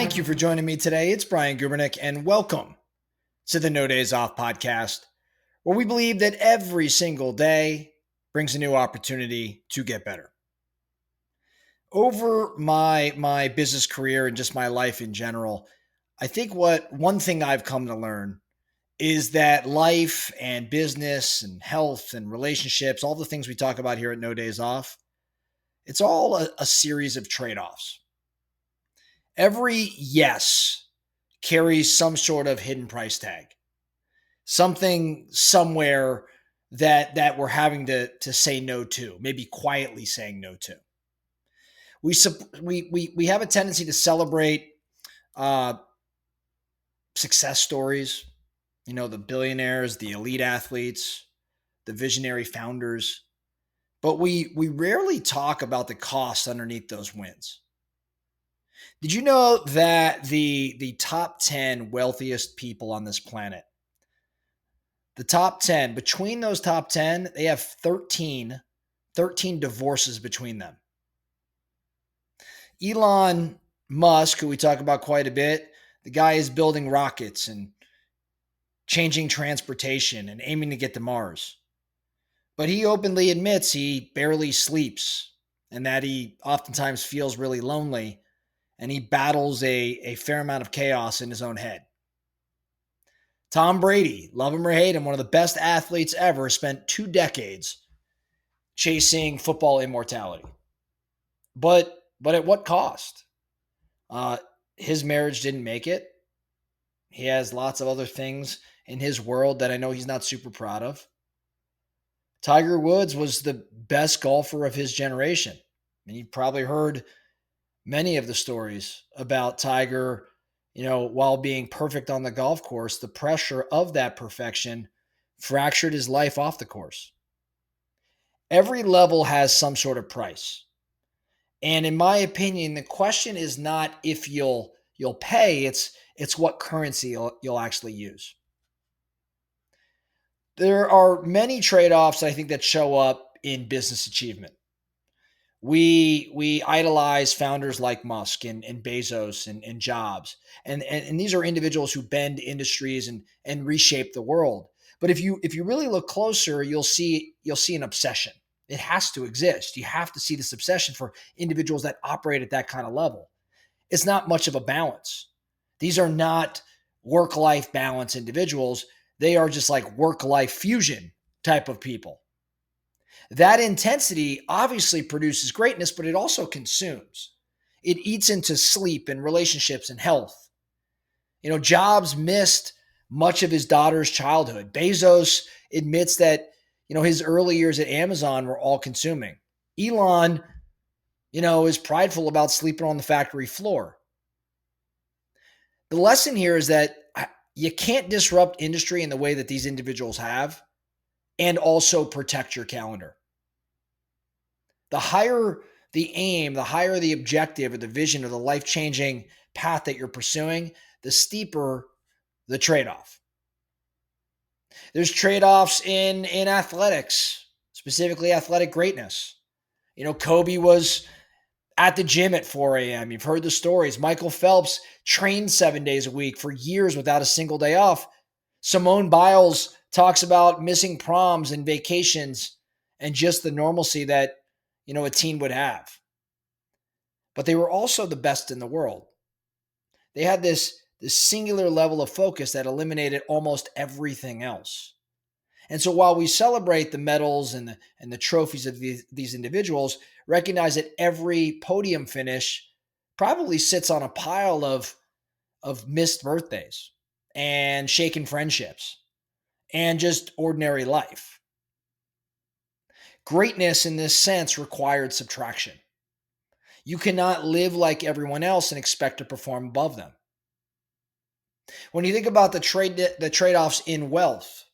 Thank you for joining me today. It's Brian Gubernick, and welcome to the No Days Off podcast, where we believe that every single day brings a new opportunity to get better. Over my business career and just my life in general, I think one thing I've come to learn is that life and business and health and relationships, all the things we talk about here at No Days Off, it's all a series of trade-offs. Every yes carries some sort of hidden price tag, something somewhere that we're having to say no to, maybe quietly saying no to. We have a tendency to celebrate uh, success stories, the billionaires, the elite athletes, the visionary founders, but we rarely talk about the costs underneath those wins. Did you know that the top 10 wealthiest people on this planet, the top 10, between those top 10, they have 13 divorces between them? Elon Musk, who we talk about quite a bit, the guy is building rockets and changing transportation and aiming to get to Mars. But he openly admits he barely sleeps and that he oftentimes feels really lonely, and he battles a fair amount of chaos in his own head. Tom Brady, love him or hate him, one of the best athletes ever, spent 2 decades chasing football immortality. But at what cost? His marriage didn't make it. He has lots of other things in his world that I know he's not super proud of. Tiger Woods was the best golfer of his generation. And you've probably heard many of the stories about Tiger, while being perfect on the golf course, the pressure of that perfection fractured his life off the course. Every level has some sort of price. And in my opinion, the question is not if you'll pay, it's what currency you'll actually use. There are many trade-offs, I think, that show up in business achievement. We idolize founders like Musk and Bezos and Jobs. And these are individuals who bend industries and reshape the world. But if you really look closer, you'll see an obsession. It has to exist. You have to see this obsession for individuals that operate at that kind of level. It's not much of a balance. These are not work-life balance individuals. They are just like work-life fusion type of people. That intensity obviously produces greatness, but it also consumes. It eats into sleep and relationships and health. Jobs missed much of his daughter's childhood. Bezos admits that, his early years at Amazon were all consuming. Elon, is prideful about sleeping on the factory floor. The lesson here is that you can't disrupt industry in the way that these individuals have and also protect your calendar. The higher the aim, the higher the objective or the vision or the life-changing path that you're pursuing, the steeper the trade-off. There's trade-offs in athletics, specifically athletic greatness. Kobe was at the gym at 4 a.m. You've heard the stories. Michael Phelps trained 7 days a week for years without a single day off. Simone Biles talks about missing proms and vacations and just the normalcy that, a teen would have. But they were also the best in the world. They had this singular level of focus that eliminated almost everything else. And so while we celebrate the medals and the trophies of these individuals, recognize that every podium finish probably sits on a pile of missed birthdays and shaken friendships and just ordinary life. Greatness in this sense required subtraction. You cannot live like everyone else and expect to perform above them. When you think about the trade-offs in wealth,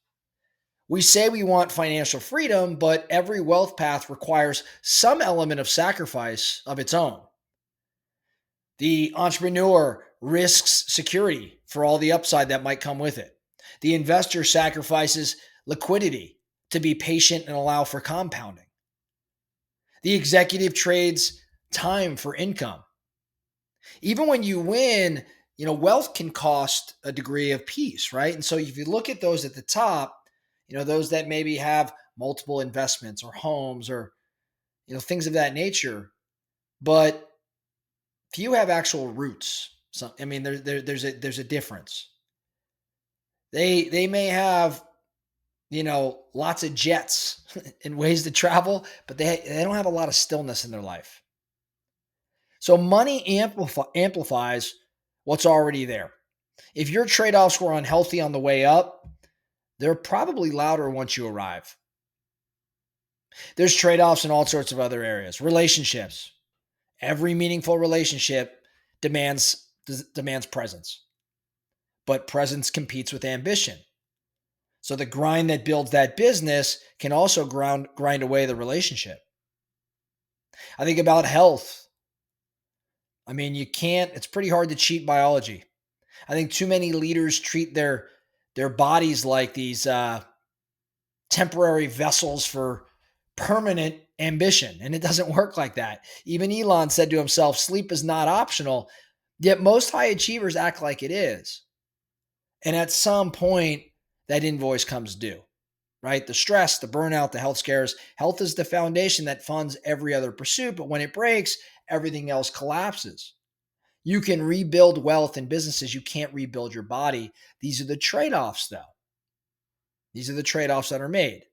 we say we want financial freedom, but every wealth path requires some element of sacrifice of its own. The entrepreneur risks security for all the upside that might come with it. The investor sacrifices liquidity to be patient and allow for compounding. The executive trades time for income. Even when you win, wealth can cost a degree of peace, right? And so if you look at those at the top, those that maybe have multiple investments or homes or, things of that nature, but few have actual roots. So, I mean, there's a difference. They may have, lots of jets and ways to travel, but they don't have a lot of stillness in their life. So money amplifies what's already there. If your trade-offs were unhealthy on the way up, they're probably louder once you arrive. There's trade-offs in all sorts of other areas. Relationships. Every meaningful relationship demands presence. But presence competes with ambition. So the grind that builds that business can also grind away the relationship. I think about health. I mean, it's pretty hard to cheat biology. I think too many leaders treat their bodies like these temporary vessels for permanent ambition, and it doesn't work like that. Even Elon said to himself, sleep is not optional, yet most high achievers act like it is. And at some point, that invoice comes due, right? The stress, the burnout, the health scares. Health is the foundation that funds every other pursuit, but when it breaks, everything else collapses. You can rebuild wealth in businesses. You can't rebuild your body. These are the trade-offs, though. These are the trade-offs that are made.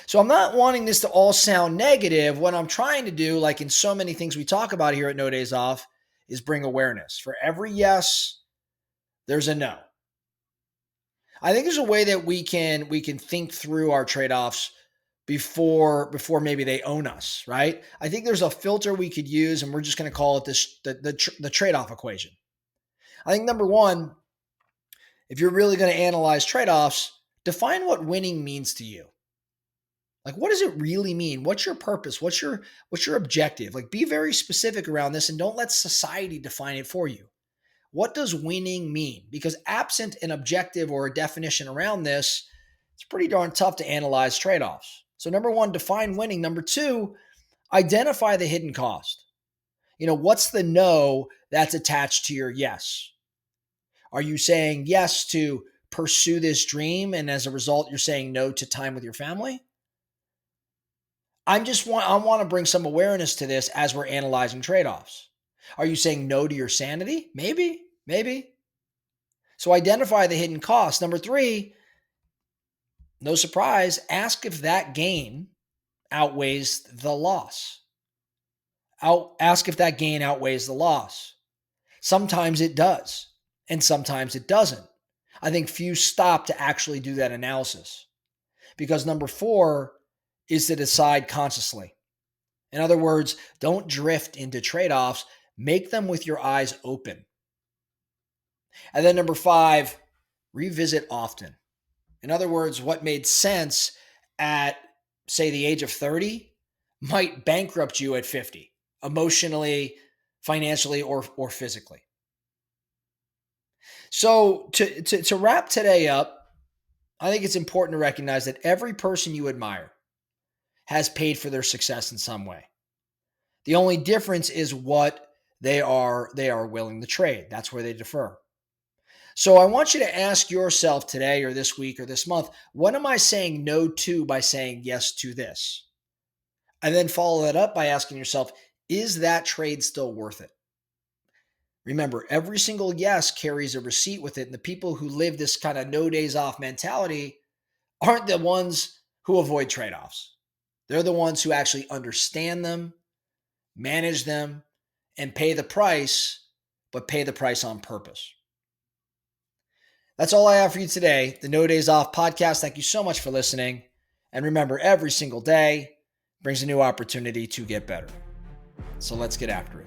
So I'm not wanting this to all sound negative. What I'm trying to do, like in so many things we talk about here at No Days Off, is bring awareness. For every yes, there's a no. I think there's a way that we can think through our trade-offs before maybe they own us, right? I think there's a filter we could use, and we're just going to call it the trade-off equation. I think number one, if you're really going to analyze trade-offs, define what winning means to you. Like, what does it really mean? What's your purpose? What's your objective? Like, be very specific around this and don't let society define it for you. What does winning mean? Because absent an objective or a definition around this, it's pretty darn tough to analyze trade-offs. So number one, define winning. Number two, identify the hidden cost. What's the no that's attached to your yes? Are you saying yes to pursue this dream, and as a result, you're saying no to time with your family? I want to bring some awareness to this as we're analyzing trade-offs. Are you saying no to your sanity? Maybe. So identify the hidden cost. Number three, no surprise, ask if that gain outweighs the loss. Ask if that gain outweighs the loss. Sometimes it does, and sometimes it doesn't. I think few stop to actually do that analysis. Because number four is to decide consciously. In other words, don't drift into trade-offs. Make them with your eyes open. And then number five, revisit often. In other words, what made sense at, say, the age of 30 might bankrupt you at 50, emotionally, financially, or physically. So to wrap today up, I think it's important to recognize that every person you admire has paid for their success in some way. The only difference is what they are willing to trade. That's where they differ. So I want you to ask yourself today or this week or this month, what am I saying no to by saying yes to this? And then follow that up by asking yourself, is that trade still worth it? Remember, every single yes carries a receipt with it. And the people who live this kind of no days off mentality aren't the ones who avoid trade-offs. They're the ones who actually understand them, manage them, and pay the price, but pay the price on purpose. That's all I have for you today, the No Days Off podcast. Thank you so much for listening. And remember, every single day brings a new opportunity to get better. So let's get after it.